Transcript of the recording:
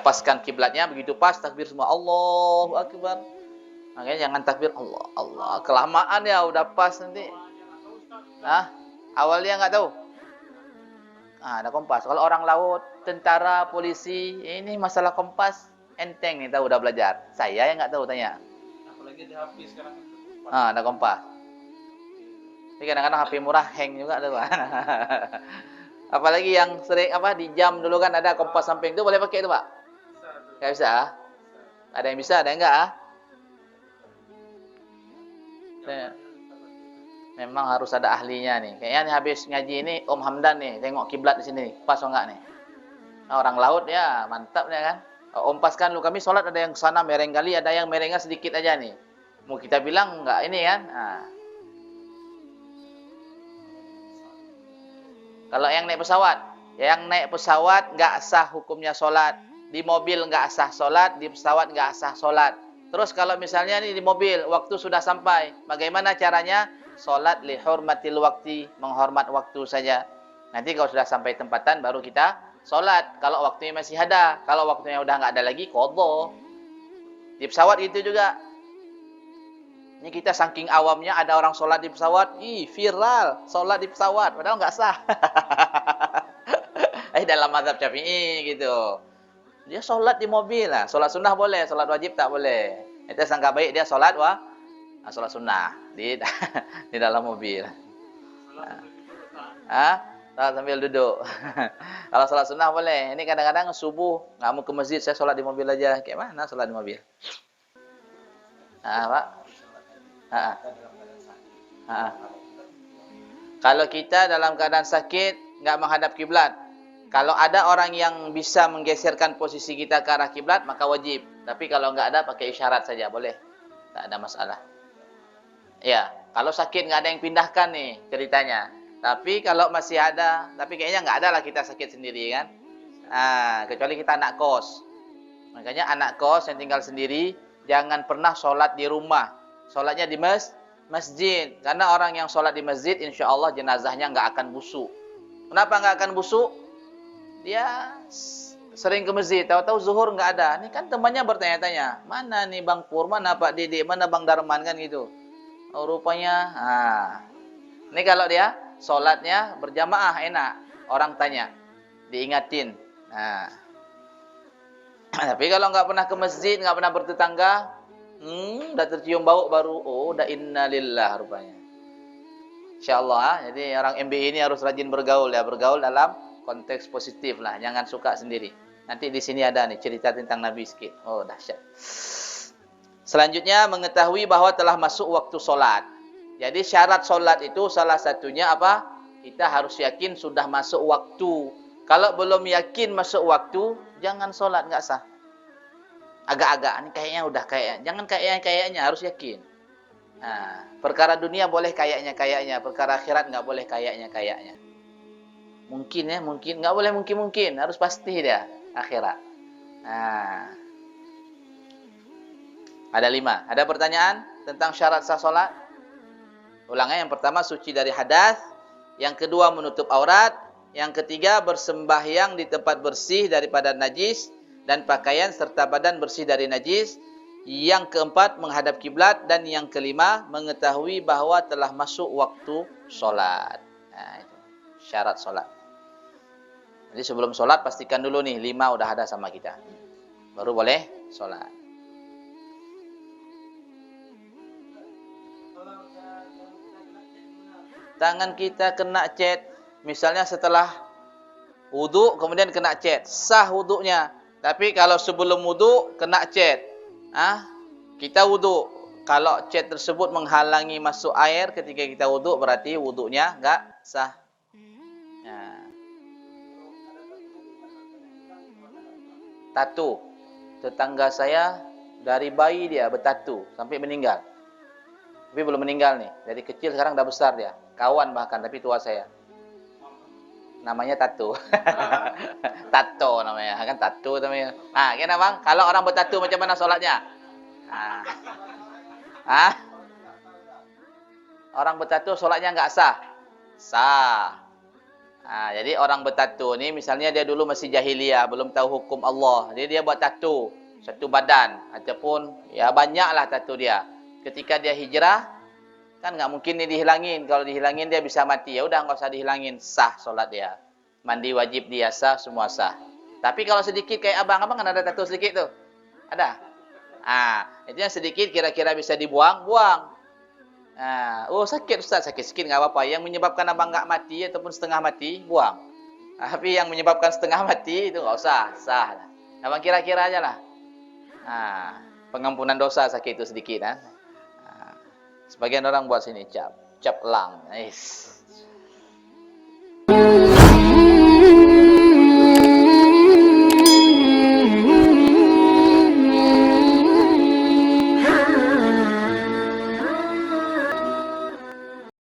paskan kiblatnya, begitu pas takbir semua Allahu Akbar. Makanya jangan takbir Allah, Allah. Kelamaan ya udah pas nanti. Awalnya nggak tahu. Ada kompas. Kalau orang laut, tentara, polisi, ini masalah kompas enteng nih tahu udah belajar. Saya yang nggak tahu tanya. Apalagi di HP sekarang. Ada kompas. Tapi kadang-kadang HP murah hang juga ada. Apalagi yang sering di jam dulu kan ada kompas samping itu boleh pakai itu, Pak? Nggak bisa. Ada yang bisa, ada yang enggak? Memang harus ada ahlinya nih. Kayaknya nih habis ngaji ini Om Hamdan nih, tengok kiblat di sini. Pas atau enggak nih? Orang laut ya, mantap ya kan? Om paskan lu kami sholat ada yang sana mereng kali, ada yang merengnya sedikit aja nih. Mau kita bilang enggak ini kan? Kalau yang naik pesawat enggak sah hukumnya sholat. Di mobil enggak sah sholat, di pesawat enggak sah sholat. Terus kalau misalnya nih di mobil, waktu sudah sampai, bagaimana caranya? Sholat li hurmatil wakti, menghormat waktu saja. Nanti kalau sudah sampai tempatan baru kita sholat. Kalau waktunya masih ada, kalau waktunya udah nggak ada lagi, qadha. Di pesawat itu juga. Ini kita saking awamnya ada orang sholat di pesawat, viral sholat di pesawat, padahal nggak sah. Dalam mazhab Syafi'i gitu. Dia sholat di mobil lah, sholat sunnah boleh, sholat wajib tak boleh. Itu sangka baik dia sholat sholat sunnah di dalam mobil. Sholat sambil duduk. Kalau sholat sunnah boleh. Ini kadang-kadang subuh nggak mau ke masjid, saya sholat di mobil aja. Kayak mana sholat di mobil? Pak. Kalau kita dalam keadaan sakit nggak menghadap kiblat. Kalau ada orang yang bisa menggeserkan posisi kita ke arah kiblat, maka wajib. Tapi kalau nggak ada, pakai isyarat saja boleh. Tak ada masalah. Ya, kalau sakit nggak ada yang pindahkan nih ceritanya. Tapi kalau masih ada, tapi kayaknya nggak ada lah kita sakit sendiri kan. Kecuali kita anak kos. Makanya anak kos yang tinggal sendiri jangan pernah sholat di rumah. Sholatnya di masjid. Karena orang yang sholat di masjid, insya Allah jenazahnya nggak akan busuk. Kenapa nggak akan busuk? Dia sering ke masjid, tahu-tahu zuhur nggak ada. Ini kan temannya bertanya-tanya, mana nih Bang Pur, mana Pak Didik, mana Bang Darman kan gitu. Rupanya, ini kalau dia sholatnya berjamaah enak, orang tanya, diingatin. Tapi kalau nggak pernah ke masjid, nggak pernah bertetangga, udah tercium bau baru, udah innalillah rupanya. Insyaallah, jadi orang MBI ini harus rajin bergaul ya, bergaul dalam konteks positif lah, jangan suka sendiri. Nanti di sini ada nih cerita tentang Nabi sikit. Dahsyat. Selanjutnya mengetahui bahwa telah masuk waktu solat. Jadi syarat solat itu salah satunya apa? Kita harus yakin sudah masuk waktu. Kalau belum yakin masuk waktu, jangan solat, nggak sah. Agak-agak, ini kayaknya udah jangan kayaknya, harus yakin. Perkara dunia boleh kayaknya, perkara akhirat nggak boleh kayaknya. Mungkin ya, mungkin. Nggak boleh mungkin. Harus pasti dia akhirat. Ada 5. Ada pertanyaan tentang syarat sah solat? Ulangnya yang pertama suci dari hadas. Yang kedua menutup aurat. Yang ketiga bersembahyang di tempat bersih daripada najis. Dan pakaian serta badan bersih dari najis. Yang keempat menghadap kiblat. Dan yang kelima mengetahui bahawa telah masuk waktu solat. Itu syarat solat. Jadi sebelum solat pastikan dulu nih 5 udah ada sama kita. Baru boleh solat. Tangan kita kena cat, misalnya setelah wudu kemudian kena cat, sah wudunya. Tapi kalau sebelum wudu kena cat, kita wudu. Kalau cat tersebut menghalangi masuk air ketika kita wudu, berarti wudunya enggak sah. Tatu. Tetangga saya dari bayi dia bertatu sampai meninggal. Tapi belum meninggal nih. Dari kecil sekarang udah besar dia. Kawan bahkan, tapi tua saya. Namanya Tatu. Tato namanya. Kan Tatu namanya. Gimana Bang? Kalau orang bertatu macam mana sholatnya? Orang bertatu sholatnya enggak sah? Sah. Jadi orang bertato ni misalnya dia dulu masih jahiliyah, belum tahu hukum Allah. Jadi dia buat tato satu badan ataupun ya banyaklah tato dia. Ketika dia hijrah kan enggak mungkin ni dihilangin. Kalau dihilangin dia bisa mati. Ya udah enggak usah dihilangin, sah solat dia. Mandi wajib dia sah, semua sah. Tapi kalau sedikit kayak abang kan ada tato sedikit tuh. Ada. Itu yang sedikit kira-kira bisa dibuang, buang. Oh sakit Ustaz, sakit sikit enggak apa-apa. Yang menyebabkan abang enggak mati ataupun setengah mati, buang. Tapi yang menyebabkan setengah mati itu enggak usah, sah lah. Abang kira-kira aja lah. Pengampunan dosa sakit itu sedikit kan. Sebagian orang buat sini cap lang. Nice.